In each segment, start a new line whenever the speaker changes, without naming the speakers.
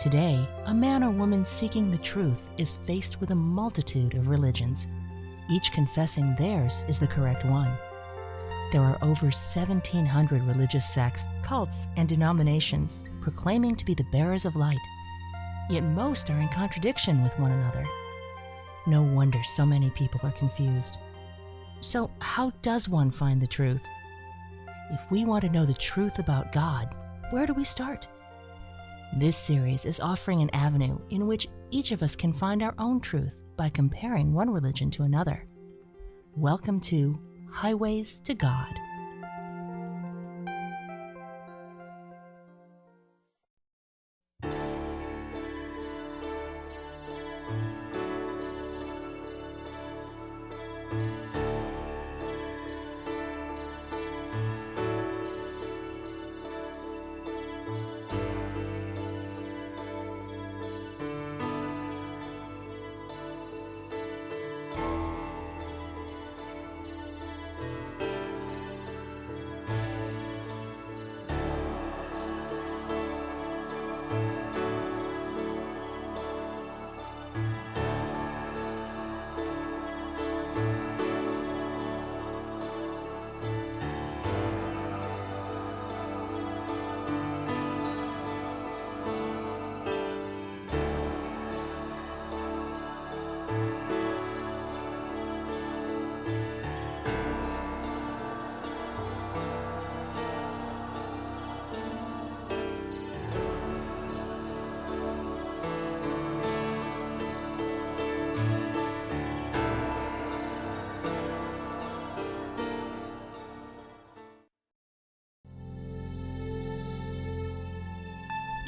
Today, a man or woman seeking the truth is faced with a multitude of religions, each confessing theirs is the correct one. There are over 1,700 religious sects, cults, and denominations proclaiming to be the bearers of light, yet most are in contradiction with one another. No wonder so many people are confused. So how does one find the truth? If we want to know the truth about God, where do we start? This series is offering an avenue in which each of us can find our own truth by comparing one religion to another. Welcome to Highways to God.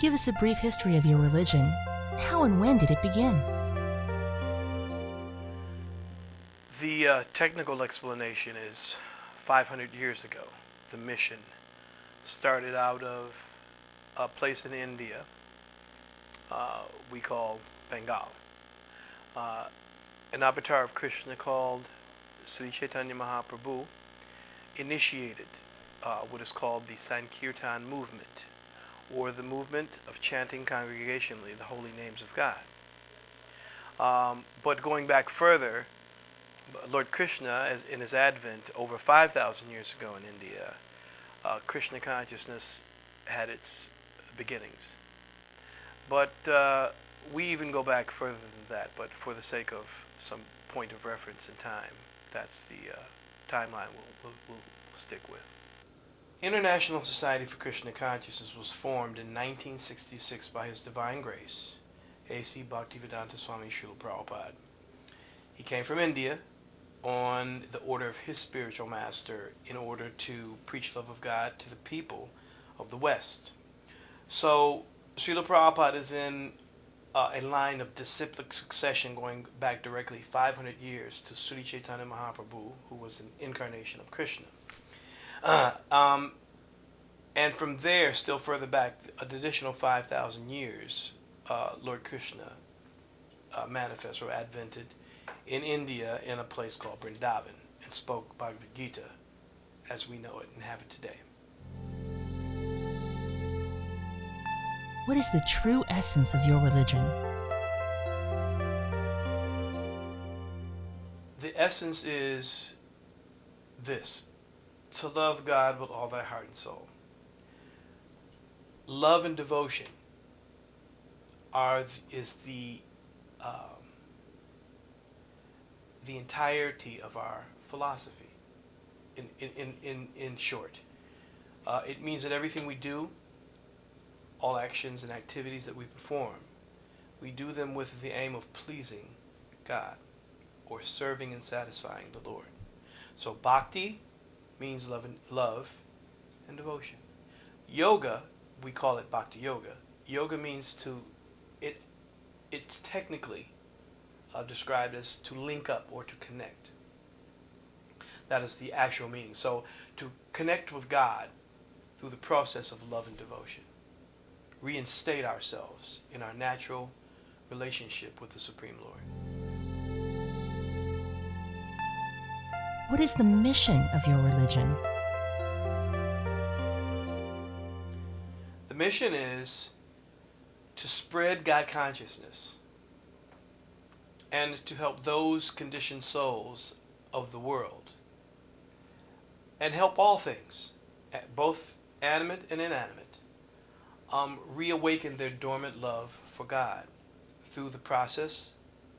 Give us a brief history of your religion. How and when did it begin?
The technical explanation is 500 years ago. The mission started out of a place in India we call Bengal. An avatar of Krishna called Sri Chaitanya Mahaprabhu initiated what is called the Sankirtan movement, or the movement of chanting congregationally the holy names of God. But going back further, Lord Krishna, as in his advent over 5,000 years ago in India, Krishna consciousness had its beginnings. But we even go back further than that, but for the sake of some point of reference in time, that's the timeline we'll stick with. International Society for Krishna Consciousness was formed in 1966 by His Divine Grace, A.C. Bhaktivedanta Swami Srila Prabhupada. He came from India on the order of his spiritual master in order to preach love of God to the people of the West. So Srila Prabhupada is in a line of disciplic succession going back directly 500 years to Sri Chaitanya Mahaprabhu, who was an incarnation of Krishna. And from there, still further back, an additional 5,000 years, Lord Krishna manifested or advented in India in a place called Vrindavan and spoke Bhagavad Gita as we know it and have it today.
What is the true essence of your religion?
The essence is this: to love God with all thy heart and soul. Love and devotion is the entirety of our philosophy. In short, it means that everything we do, all actions and activities that we perform, we do them with the aim of pleasing God or serving and satisfying the Lord. So bhakti means love and devotion. Yoga, we call it bhakti yoga. Yoga means it's technically described as to link up or to connect. That is the actual meaning. So to connect with God through the process of love and devotion. Reinstate ourselves in our natural relationship with the Supreme Lord.
What is the mission of your religion?
The mission is to spread God consciousness and to help those conditioned souls of the world and help all things, both animate and inanimate, reawaken their dormant love for God through the process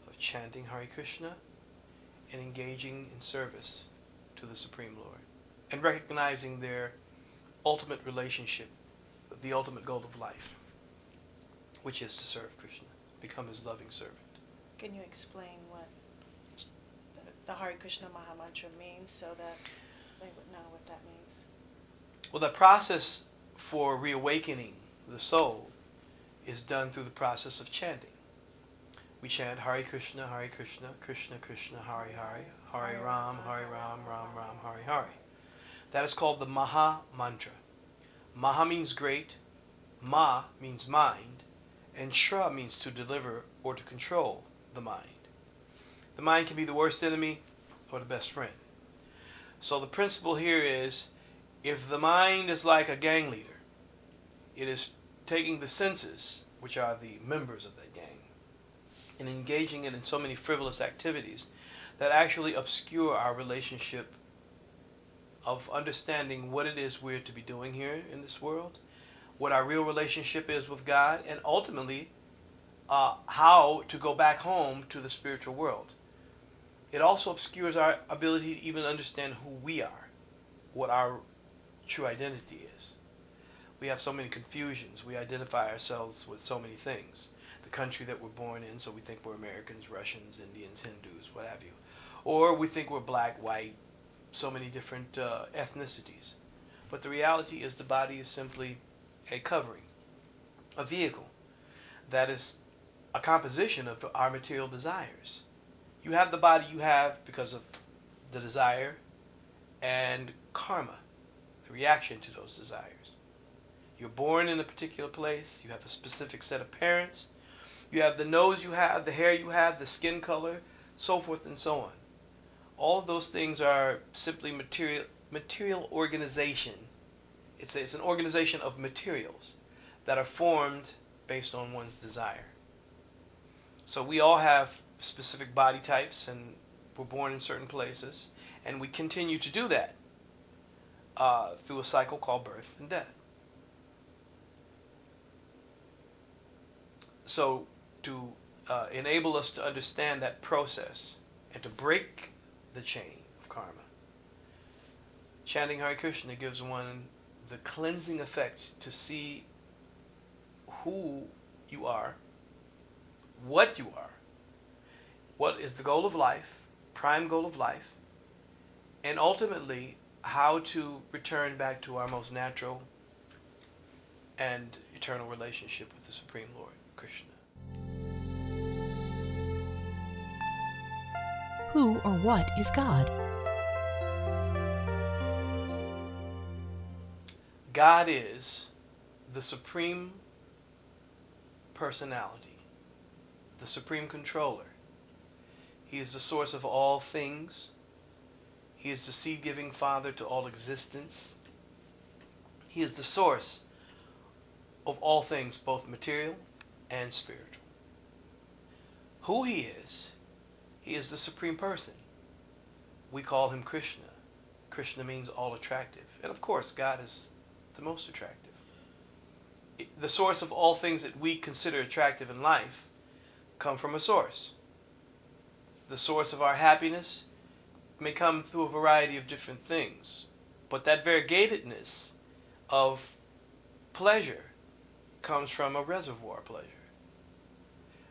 of chanting Hare Krishna and engaging in service to the Supreme Lord and recognizing their ultimate relationship, the ultimate goal of life, which is to serve Krishna, become his loving servant.
Can you explain what the Hare Krishna Maha Mantra means so that they would know what that means?
Well, the process for reawakening the soul is done through the process of chanting. We chant Hare Krishna, Krishna Krishna, Hare Hare, Hare Ram, Ram Ram, Hare Hare. That is called the Maha Mantra. Maha means great, Ma means mind, and Shra means to deliver or to control the mind. The mind can be the worst enemy or the best friend. So the principle here is, if the mind is like a gang leader, it is taking the senses, which are the members of that gang, and engaging it in so many frivolous activities that actually obscure our relationship of understanding what it is we're to be doing here in this world, what our real relationship is with God, and ultimately how to go back home to the spiritual world. It also obscures our ability to even understand who we are, what our true identity is. We have so many confusions. We identify ourselves with so many things. The country that we're born in, so we think we're Americans, Russians, Indians, Hindus, what have you. Or we think we're black, white, so many different ethnicities. But the reality is the body is simply a covering, a vehicle that is a composition of our material desires. You have the body you have because of the desire and karma, the reaction to those desires. You're born in a particular place. You have a specific set of parents. You have the nose you have, the hair you have, the skin color, so forth and so on. All of those things are simply material organization. It's an organization of materials that are formed based on one's desire. So we all have specific body types, and we're born in certain places, and we continue to do that through a cycle called birth and death. So to enable us to understand that process and to break the chain of karma, chanting Hare Krishna gives one the cleansing effect to see who you are, what you are, what is the goal of life, prime goal of life, and ultimately how to return back to our most natural and eternal relationship with the Supreme Lord, Krishna.
Who or what is God?
God is the supreme personality, the supreme controller. He is the source of all things. He is the seed-giving Father to all existence. He is the source of all things, both material and spiritual. Who He is the supreme person. We call Him Krishna. Krishna means all attractive. And of course, God is the most attractive. The source of all things that we consider attractive in life come from a source. The source of our happiness may come through a variety of different things, but that variegatedness of pleasure comes from a reservoir pleasure.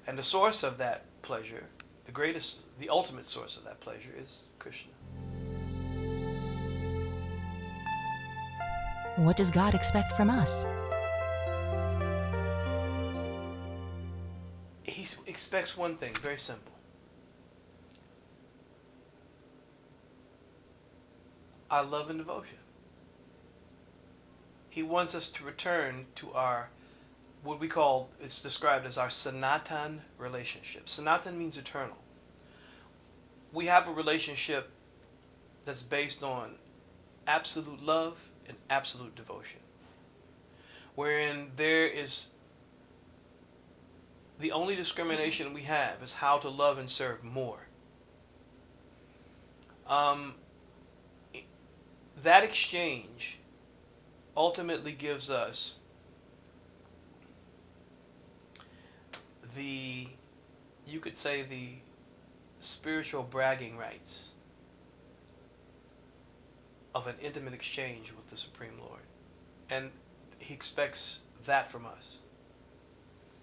And the source of that pleasure, the ultimate source of that pleasure, is Krishna.
What does God expect from us?
He expects one thing, very simple. Our love and devotion. He wants us to return to our, what we call, it's described as our Sanatan relationship. Sanatan means eternal. We have a relationship that's based on absolute love and absolute devotion, wherein there is the only discrimination we have is how to love and serve more. That exchange ultimately gives us you could say, the spiritual bragging rights of an intimate exchange with the Supreme Lord. And he expects that from us.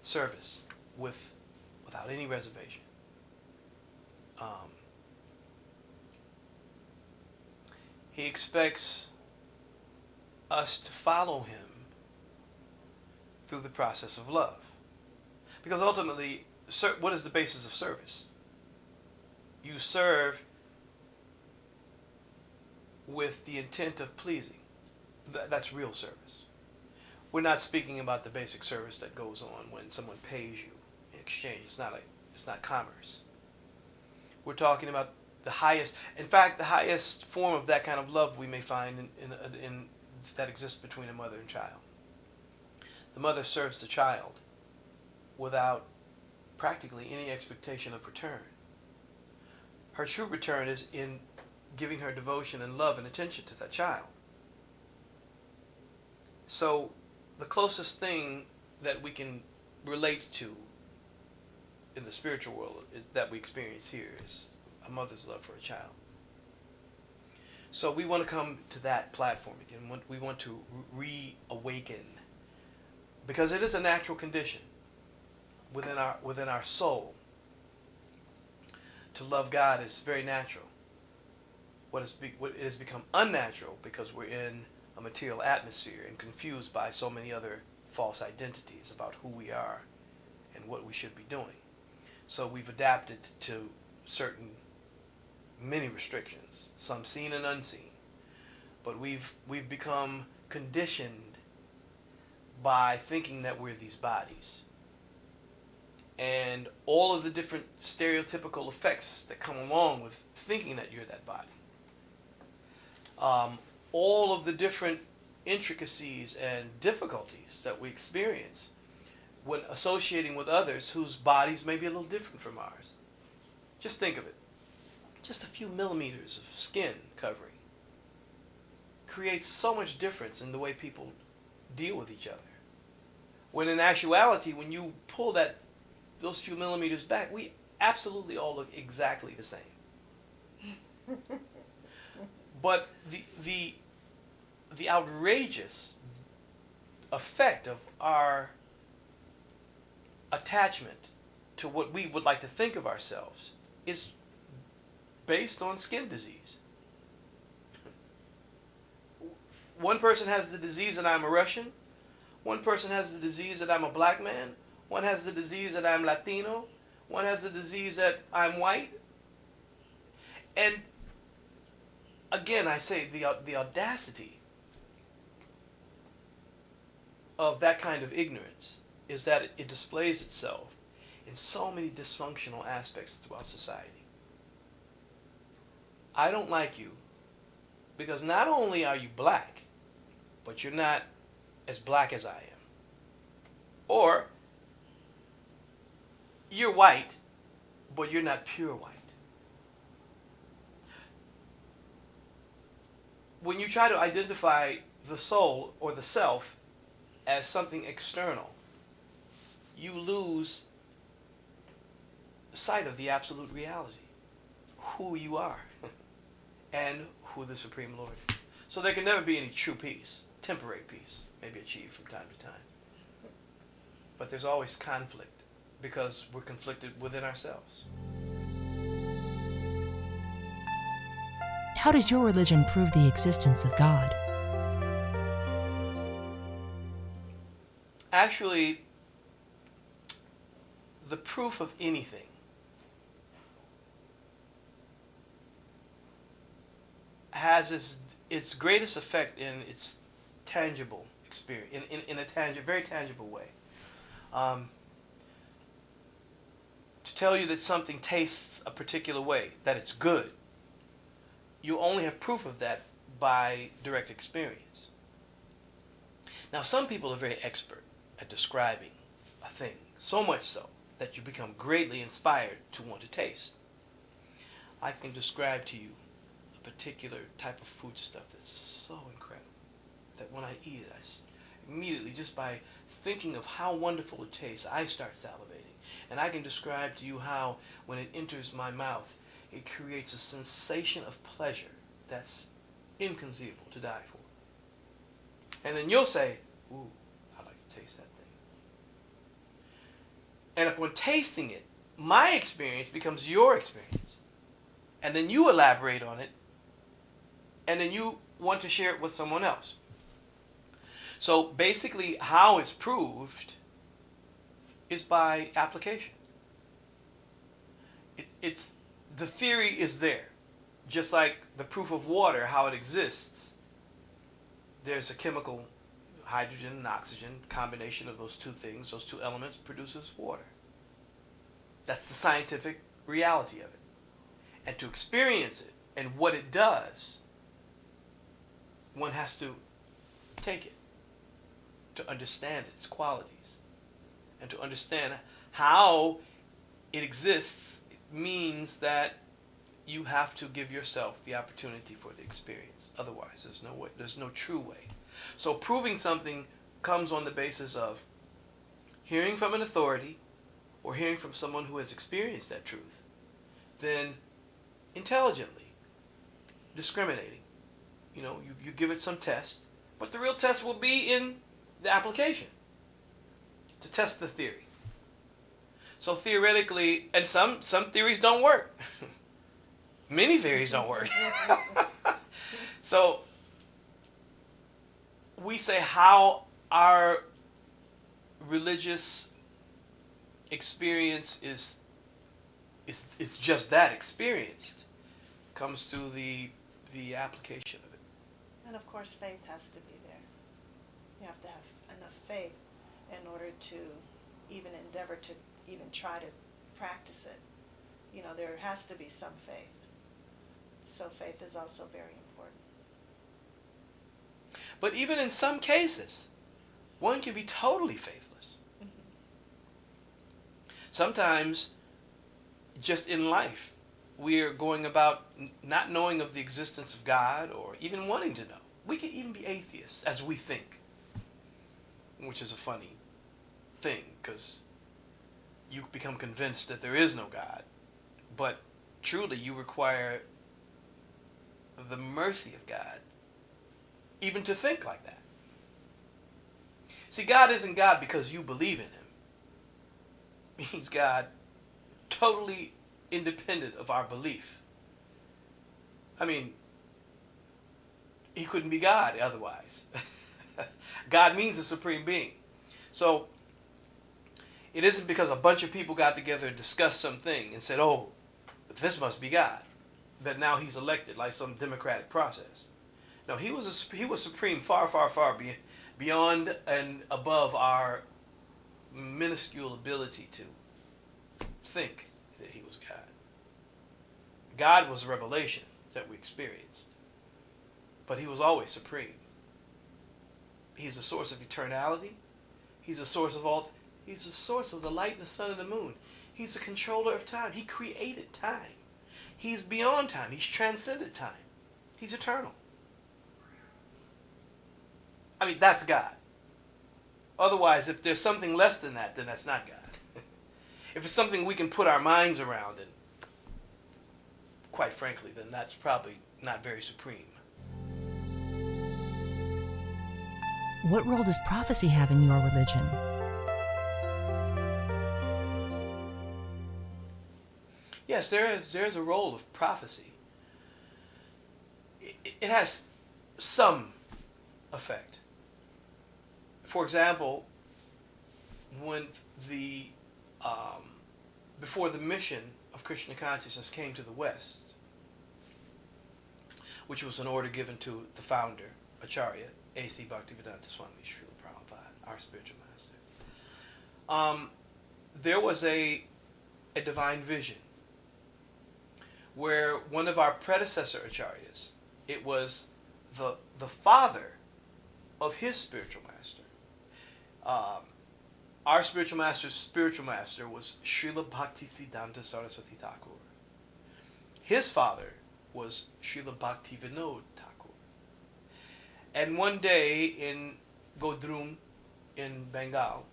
Service without any reservation. He expects us to follow him through the process of love. Because ultimately, what is the basis of service? You serve with the intent of pleasing. That's real service. We're not speaking about the basic service that goes on when someone pays you in exchange. It's not commerce. We're talking about the highest, in fact, the highest form of that kind of love we may find in that exists between a mother and child. The mother serves the child without practically any expectation of return. Her true return is in giving her devotion and love and attention to that child. So the closest thing that we can relate to in the spiritual world that we experience here is a mother's love for a child. So we want to come to that platform again. We want to reawaken, because it is a natural condition within our soul. To love God is very natural. What it has become unnatural because we're in a material atmosphere and confused by so many other false identities about who we are and what we should be doing. So we've adapted to many restrictions, some seen and unseen. But we've become conditioned by thinking that we're these bodies. And all of the different stereotypical effects that come along with thinking that you're that body. All of the different intricacies and difficulties that we experience when associating with others whose bodies may be a little different from ours. Just think of it. Just a few millimeters of skin covering creates so much difference in the way people deal with each other. When in actuality, when you pull those few millimeters back, we absolutely all look exactly the same. But the outrageous effect of our attachment to what we would like to think of ourselves is based on skin disease. One person has the disease that I'm a Russian. One person has the disease that I'm a black man. One has the disease that I'm Latino. One has the disease that I'm white. And again, I say the audacity of that kind of ignorance is that it displays itself in so many dysfunctional aspects throughout society. I don't like you because not only are you black, but you're not as black as I am. Or you're white, but you're not pure white. When you try to identify the soul or the self as something external, you lose sight of the absolute reality, who you are, and who the Supreme Lord is. So there can never be any true peace. Temporary peace may be achieved from time to time. But there's always conflict because we're conflicted within ourselves.
How does your religion prove the existence of God?
Actually, the proof of anything has its greatest effect in its tangible experience, in a very tangible way. To tell you that something tastes a particular way, that it's good, you only have proof of that by direct experience. Now, some people are very expert at describing a thing, so much so that you become greatly inspired to want to taste. I can describe to you a particular type of foodstuff that's so incredible that when I eat it, immediately, just by thinking of how wonderful it tastes, I start salivating. And I can describe to you how, when it enters my mouth, it creates a sensation of pleasure that's inconceivable to die for. And then you'll say, ooh, I'd like to taste that thing. And upon tasting it, my experience becomes your experience. And then you elaborate on it, and then you want to share it with someone else. So basically, how it's proved is by application. It's the theory is there. Just like the proof of water, how it exists. There's a chemical, hydrogen and oxygen, combination of those two things, those two elements produces water. That's the scientific reality of it. And to experience it and what it does, one has to take it to understand its qualities. And to understand how it exists means that you have to give yourself the opportunity for the experience. Otherwise, there's no way. There's no true way. So proving something comes on the basis of hearing from an authority or hearing from someone who has experienced that truth. Then intelligently discriminating. You give it some test, but the real test will be in the application to test the theory. So theoretically, and some theories don't work. Many theories don't work. So we say how our religious experience is just that, experienced, comes through the application of it.
And of course, faith has to be there. You have to have enough faith in order to even endeavor to even try to practice it. There has to be some faith. So faith is also very important.
But even in some cases, one can be totally faithless.
Mm-hmm.
Sometimes, just in life, we are going about not knowing of the existence of God or even wanting to know. We can even be atheists as we think, which is a funny thing because you become convinced that there is no God, but truly you require the mercy of God even to think like that. See, God isn't God because you believe in him. He's God totally independent of our belief. I mean, he couldn't be God otherwise. God means a supreme being. So it isn't because a bunch of people got together and discussed something and said, oh, this must be God, that now he's elected like some democratic process. No, he was supreme, far, far, far beyond and above our minuscule ability to think that he was God. God was a revelation that we experienced, but he was always supreme. He's the source of eternality. He's the source of all. He's the source of the light and the sun and the moon. He's the controller of time. He created time. He's beyond time. He's transcended time. He's eternal. I mean, that's God. Otherwise, if there's something less than that, then that's not God. If it's something we can put our minds around, then quite frankly, then that's probably not very supreme.
What role does prophecy have in your religion?
Yes, there's a role of prophecy. It has some effect. For example, when before the mission of Krishna consciousness came to the West, which was an order given to the founder, Acharya, A.C. Bhaktivedanta Swami Srila Prabhupada, our spiritual master, there was a divine vision where one of our predecessor acharyas, it was the father of his spiritual master, our spiritual master was Srila Bhaktisiddhanta Saraswati Thakur. His father was Srila Bhaktivinoda Thakur. And one day in Godrum in Bengal,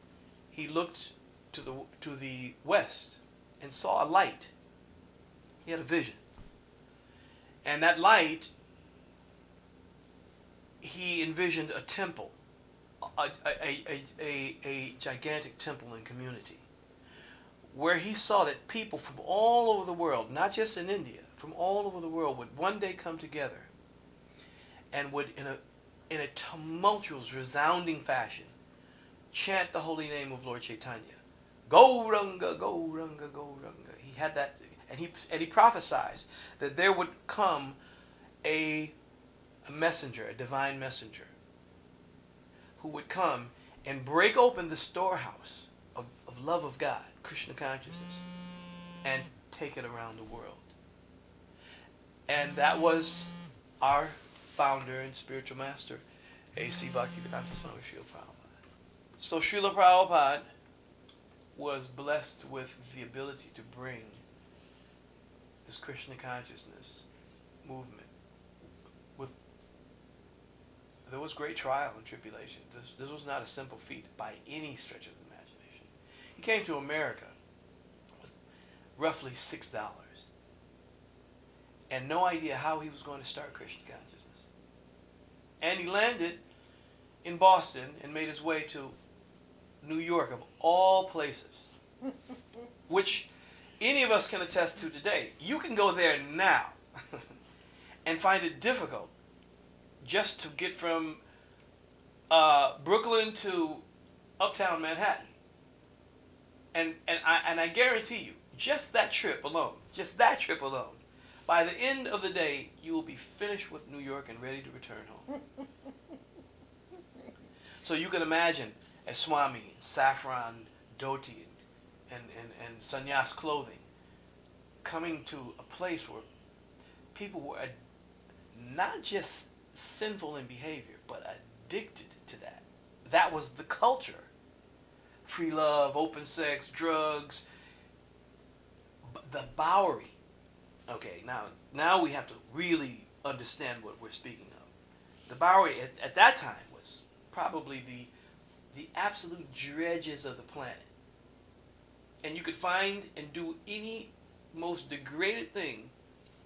he looked to the west and saw a light. He had a vision. And that light, he envisioned a temple, a gigantic temple and community, where he saw that people from all over the world, not just in India, from all over the world would one day come together and would, in a tumultuous, resounding fashion, chant the holy name of Lord Chaitanya. Gauranga, Gauranga, Gauranga. He had that, and he prophesied that there would come a messenger, a divine messenger, who would come and break open the storehouse of love of God, Krishna consciousness, and take it around the world. And that was our founder and spiritual master, A.C. Bhaktivedanta Swami Srila Prabhupada. So Srila Prabhupada was blessed with the ability to bring this Krishna consciousness movement. There was great trial and tribulation. This was not a simple feat by any stretch of the imagination. He came to America with roughly $6 and no idea how he was going to start Krishna consciousness. And he landed in Boston and made his way to New York, of all places, which any of us can attest to today. You can go there now and find it difficult just to get from Brooklyn to uptown Manhattan. And I guarantee you, just that trip alone, by the end of the day, you will be finished with New York and ready to return home. So you can imagine a Swami in saffron dhoti and sannyas clothing coming to a place where people were not just sinful in behavior, but addicted to that. That was the culture. Free love, open sex, drugs, the Bowery. Okay, now we have to really understand what we're speaking of. The Bowery at that time was probably the absolute dredges of the planet. And you could find and do any most degraded thing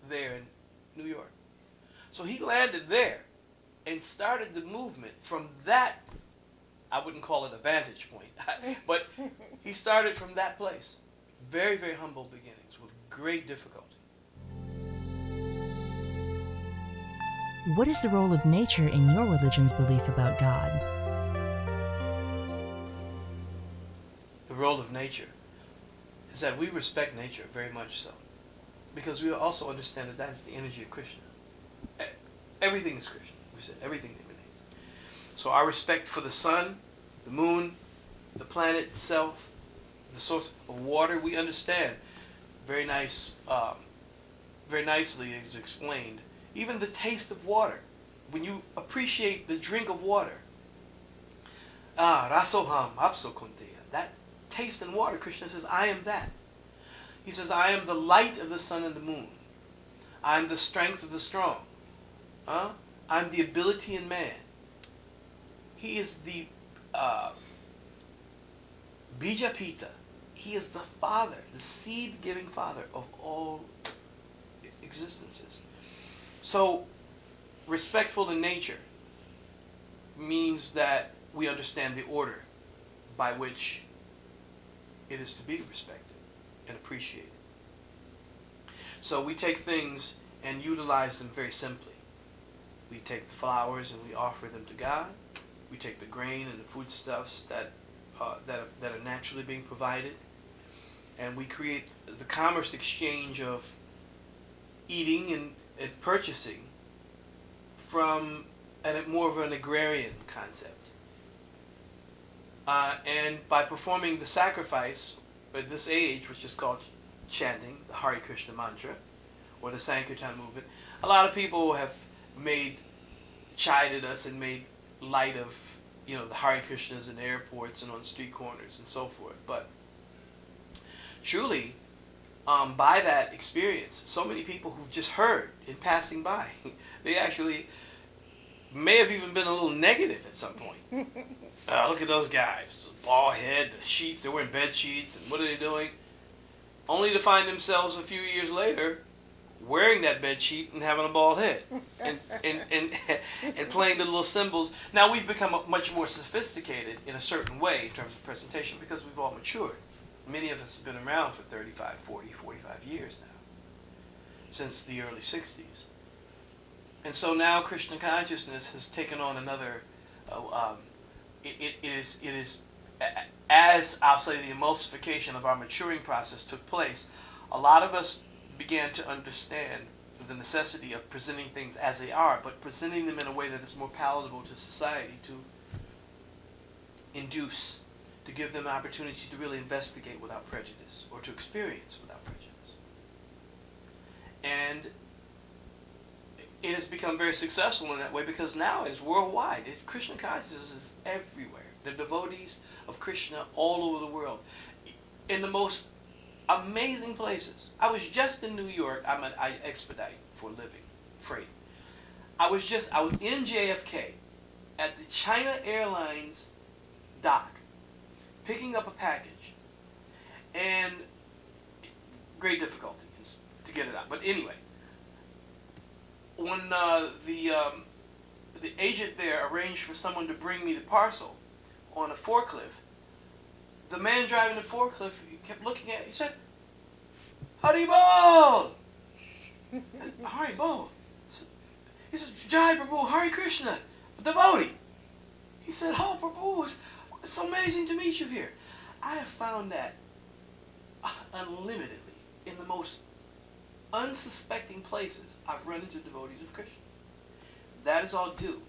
there in New York. So he landed there and started the movement from that, I wouldn't call it a vantage point, but he started from that place. Very, very humble beginnings with great difficulty.
What is the role of nature in your religion's belief about God?
The role of nature is that we respect nature very much so, because we also understand that is the energy of Krishna. Everything is Krishna. We said everything emanates. So our respect for the sun, the moon, the planet itself, the source of water, we understand very nicely is explained. Even the taste of water, when you appreciate the drink of water, rasoham apsokunteya, that taste in water, Krishna says, I am that. He says, I am the light of the sun and the moon. I am the strength of the strong. I'm the ability in man. He is the Bijapita. He is the father, the seed-giving father of all existences. So, respectful to nature means that we understand the order by which it is to be respected and appreciated. So we take things and utilize them very simply. We take the flowers and we offer them to God. We take the grain and the foodstuffs that are naturally being provided, and we create the commerce exchange of eating and purchasing from more of an agrarian concept. And by performing the sacrifice at this age, which is called chanting the Hare Krishna mantra or the Sankirtan movement, a lot of people have chided us and made light of the Hare Krishnas in airports and on street corners and so forth. But truly, by that experience, so many people who've just heard in passing by, they actually may have even been a little negative at some point. Look at those guys, bald head, the sheets, they're wearing bed sheets, and what are they doing? Only to find themselves a few years later wearing that bed sheet and having a bald head and playing the little symbols. Now we've become much more sophisticated in a certain way in terms of presentation because we've all matured. Many of us have been around for 35, 40, 45 years now, since the early 60s. And so now Krishna consciousness has taken on another, it is, as I'll say the emulsification of our maturing process took place, a lot of us began to understand the necessity of presenting things as they are, but presenting them in a way that is more palatable to society, to induce, to give them an opportunity to really investigate without prejudice, or to experience without prejudice. And it has become very successful in that way because now it's worldwide. Krishna consciousness is everywhere. The devotees of Krishna all over the world, in the most amazing places. I was just in New York. I expedite for a living, freight. I was in JFK at the China Airlines dock, picking up a package, and great difficulty to get it out. But anyway, when the agent there arranged for someone to bring me the parcel on a forklift, the man driving the forklift, he kept looking at it. He said, "Haribol!" Haribol. He said, "Jai Prabhu, Hare Krishna, a devotee." He said, "Oh, Prabhu, it's so amazing to meet you here." I have found that unlimitedly in the most unsuspecting places I've run into devotees of Krishna. That is all due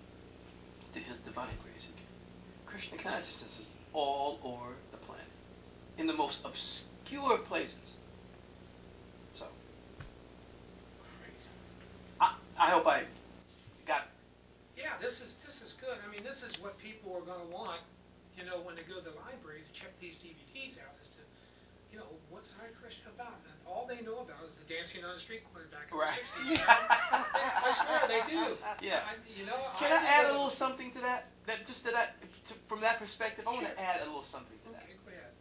to his divine grace again. Krishna consciousness is all over the planet, in the most obscure places. So, I hope I got.
Yeah, this is good. I mean, this is what people are going to want, when they go to the library to check these DVDs out. Is to, what's Hare Krishna about? And all they know about is the dancing on the street corner back in the 60s. I swear they do.
Yeah. Can I add a little something to that? From that perspective, I want to add a little something to that.
Okay, go ahead.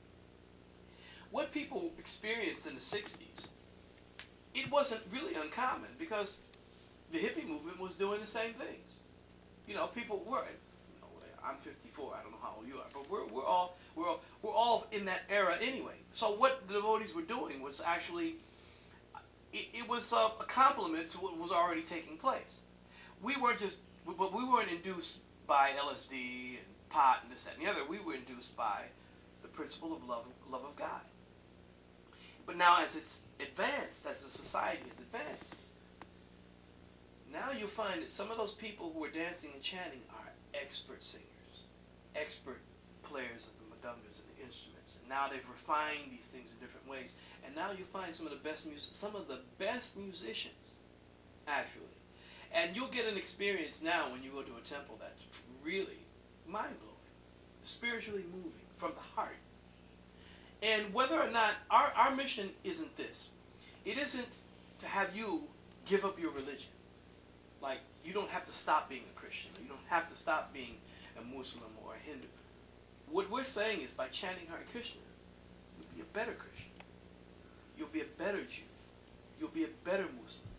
What people experienced in the 60s, it wasn't really uncommon because the hippie movement was doing the same things. People were. I'm 54. I don't know how old you are, but we're all in that era anyway. So what the devotees were doing was actually, it was a complement to what was already taking place. We weren't induced by LSD and pot and this, that, and the other. We were induced by the principle of love of God. But now as it's advanced, as the society has advanced, now you'll find that some of those people who are dancing and chanting are expert singers, expert players of the madungas and the instruments. And now they've refined these things in different ways. And now you find some of the best musicians, actually. And you'll get an experience now when you go to a temple that's really mind-blowing, spiritually moving from the heart. And whether or not, our mission isn't this. It isn't to have you give up your religion. Like, you don't have to stop being a Christian. You don't have to stop being a Muslim or a Hindu. What we're saying is by chanting Hare Krishna, you'll be a better Christian. You'll be a better Jew. You'll be a better Muslim.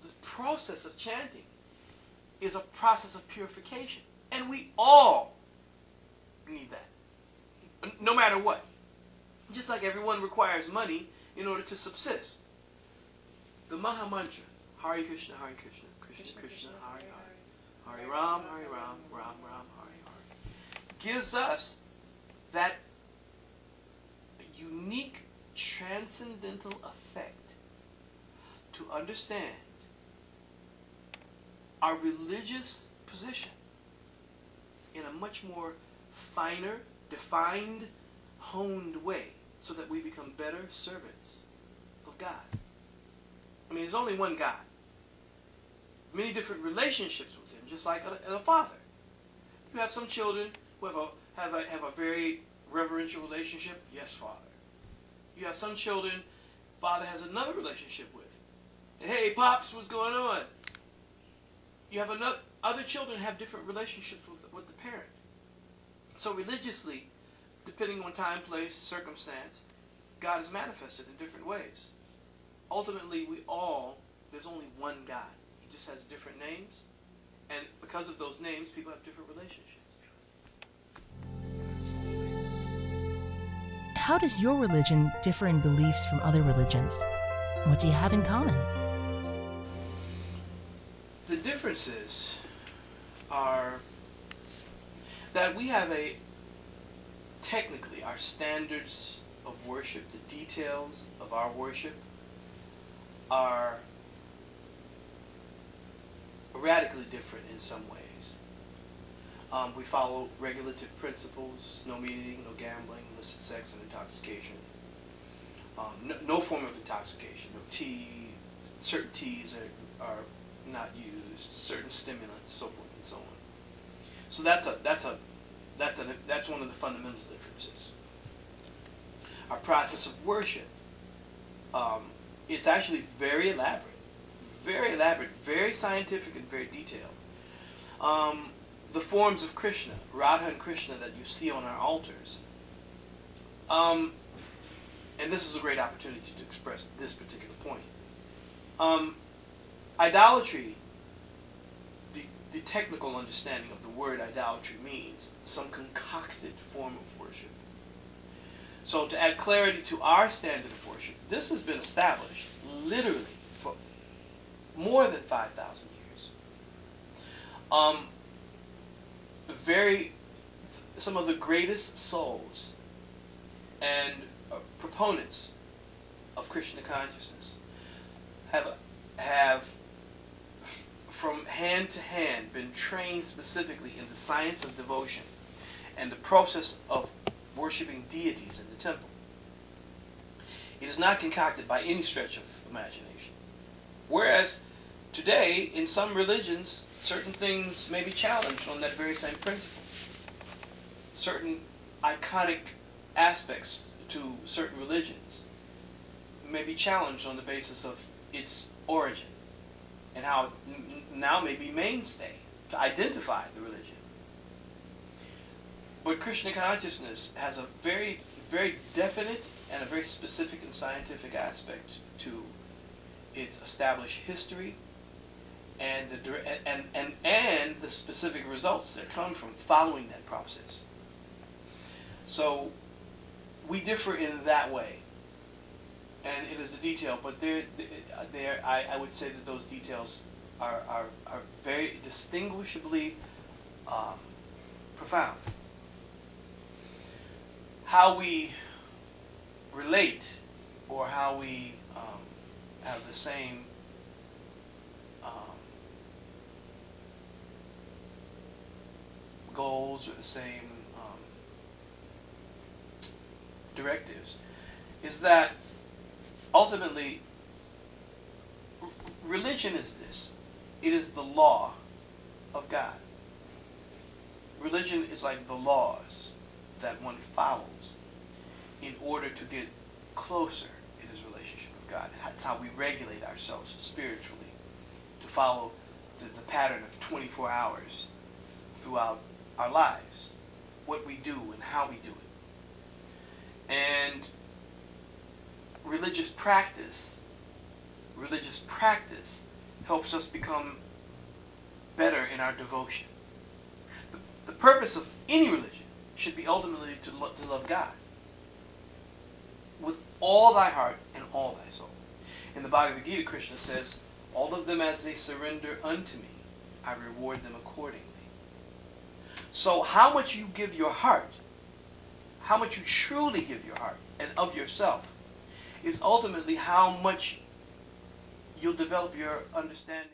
The process of chanting is a process of purification. And we all need that. No matter what. Just like everyone requires money in order to subsist. The Maha Mantra, Hare Krishna, Krishna Krishna, Hare Hare, Hare Ram, Ram Ram, Hare Hare, gives us that unique transcendental effect to understand our religious position in a much more finer, defined, honed way, so that we become better servants of God. I mean, there's only one God. Many different relationships with Him, just like a father. You have some children who have a very reverential relationship. Yes, Father. You have some children Father has another relationship with. And, hey, Pops, what's going on? You have other children have different relationships with the parent. So religiously, depending on time, place, circumstance, God is manifested in different ways. Ultimately, there's only one God. He just has different names. And because of those names, people have different relationships.
How does your religion differ in beliefs from other religions? What do you have in common?
The differences are that we have technically, our standards of worship, the details of our worship are radically different in some ways. We follow regulative principles: no eating, no gambling, illicit sex, and intoxication. No form of intoxication, no tea. Certain teas are not used. Certain stimulants, so forth and so on. So that's one of the fundamental differences. Our process of worship, it's actually very elaborate, very scientific, and very detailed. The forms of Krishna, Radha and Krishna, that you see on our altars. And this is a great opportunity to express this particular point. Idolatry, the technical understanding of the word idolatry means some concocted form of worship. So to add clarity to our standard of worship, this has been established literally for more than 5,000 years. Some of the greatest souls and proponents of Krishna consciousness have from hand to hand been trained specifically in the science of devotion and the process of worshiping deities in the temple. It is not concocted by any stretch of imagination. Whereas today, in some religions, certain things may be challenged on that very same principle. Certain iconic aspects to certain religions may be challenged on the basis of its origin and how it now may be mainstay to identify the religion. But Krishna consciousness has a very, very definite and a very specific and scientific aspect to its established history and the specific results that come from following that process. So we differ in that way, and it is a detail, but I would say that those details are very distinguishably profound. How we relate, or how we have the same goals or the same directives, is that ultimately religion is this. It is the law of God. Religion is like the laws that one follows in order to get closer in his relationship with God. That's how we regulate ourselves spiritually, to follow the pattern of 24 hours throughout our lives, what we do and how we do it. And religious practice helps us become better in our devotion. The purpose of any religion should be ultimately to love God with all thy heart and all thy soul. In the Bhagavad Gita, Krishna says, all of them as they surrender unto me, I reward them accordingly. So how much you give your heart, how much you truly give your heart and of yourself, is ultimately how much you'll develop your understanding.